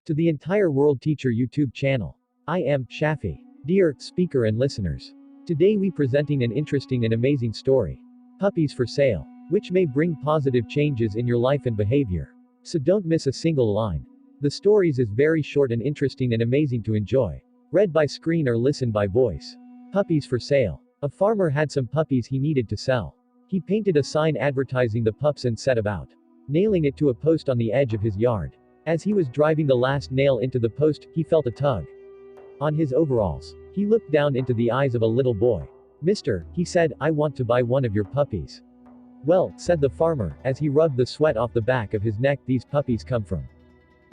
To the entire World Teacher YouTube channel. I am Shafi. Dear speaker and listeners. Today we presenting an interesting and amazing story. Puppies for sale. Which may bring positive changes in your life and behavior. So don't miss a single line. The stories is very short and interesting and amazing to enjoy. Read by screen or listen by voice. Puppies for sale. A farmer had some puppies he needed to sell. He painted a sign advertising the pups and set about nailing it to a post on the edge of his yard. As he was driving the last nail into the post, he felt a tug on his overalls. He looked down into the eyes of a little boy. "Mister," he said, "I want to buy one of your puppies." "Well," said the farmer, as he rubbed the sweat off the back of his neck, "these puppies come from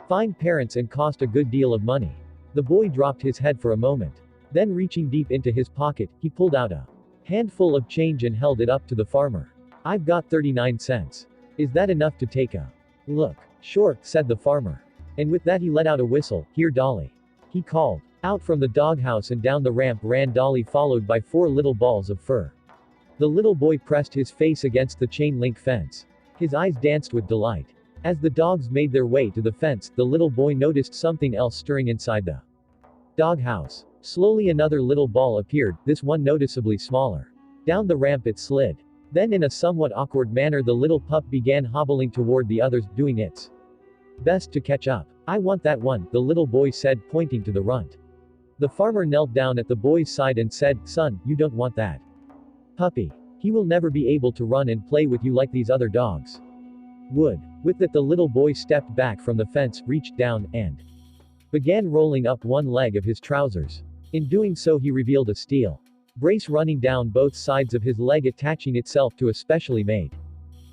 fine parents and cost a good deal of money." The boy dropped his head for a moment. Then reaching deep into his pocket, he pulled out a handful of change and held it up to the farmer. "I've got 39 cents. Is that enough to take a look?" "Sure," said the farmer. And with that he let out a whistle. "Here, Dolly," he called. Out from the doghouse and down the ramp ran Dolly, followed by 4 little balls of fur. The little boy pressed his face against the chain-link fence. His eyes danced with delight. As the dogs made their way to the fence, the little boy noticed something else stirring inside the doghouse. Slowly another little ball appeared, this one noticeably smaller. Down the ramp it slid. Then in a somewhat awkward manner the little pup began hobbling toward the others, doing its best to catch up. "I want that one," the little boy said, pointing to the runt. The farmer knelt down at the boy's side and said, "Son, you don't want that puppy. He will never be able to run and play with you like these other dogs would." With that the little boy stepped back from the fence, reached down, and began rolling up one leg of his trousers. In doing so he revealed a steel brace running down both sides of his leg, attaching itself to a specially made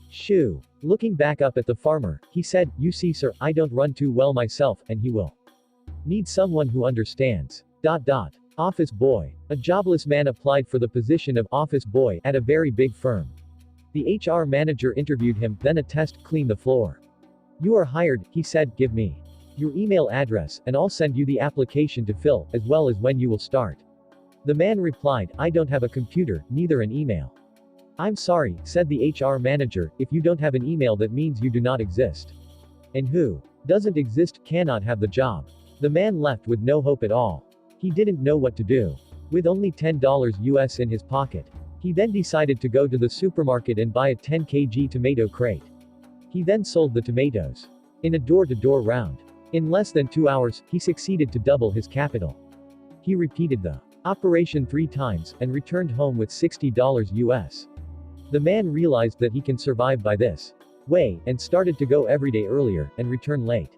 shoe. Looking back up at the farmer, he said, "You see sir, I don't run too well myself, and he will need someone who understands. Office boy. A jobless man applied for the position of office boy at a very big firm. The HR manager interviewed him, then a test, clean the floor. "You are hired," he said, "give me your email address, and I'll send you the application to fill, as well as when you will start." The man replied, "I don't have a computer, neither an email." "I'm sorry," said the HR manager, "if you don't have an email that means you do not exist. And who doesn't exist cannot have the job." The man left with no hope at all. He didn't know what to do. With only $10 US in his pocket. He then decided to go to the supermarket and buy a 10 kg tomato crate. He then sold the tomatoes in a door-to-door round. In less than 2 hours, he succeeded to double his capital. He repeated the operation 3 times, and returned home with $60 US. The man realized that he can survive by this way, and started to go every day earlier, and return late.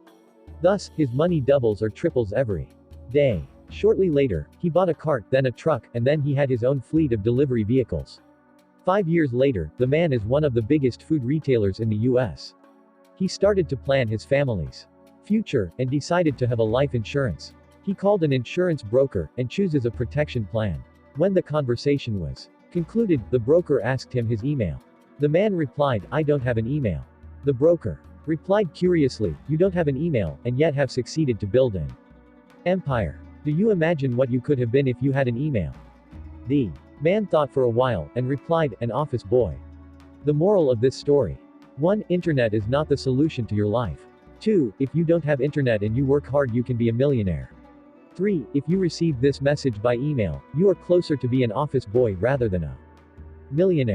Thus, his money doubles or triples every day. Shortly later, he bought a cart, then a truck, and then he had his own fleet of delivery vehicles. 5 years later, the man is one of the biggest food retailers in the US. He started to plan his family's future, and decided to have a life insurance. He called an insurance broker, and chooses a protection plan. When the conversation was concluded, the broker asked him his email. The man replied, "I don't have an email." The broker replied curiously, "You don't have an email, and yet have succeeded to build an empire. Do you imagine what you could have been if you had an email?" The man thought for a while, and replied, "An office boy." The moral of this story. 1. Internet is not the solution to your life. 2. If you don't have internet and you work hard, you can be a millionaire. 3. If you receive this message by email, you are closer to be an office boy rather than a millionaire.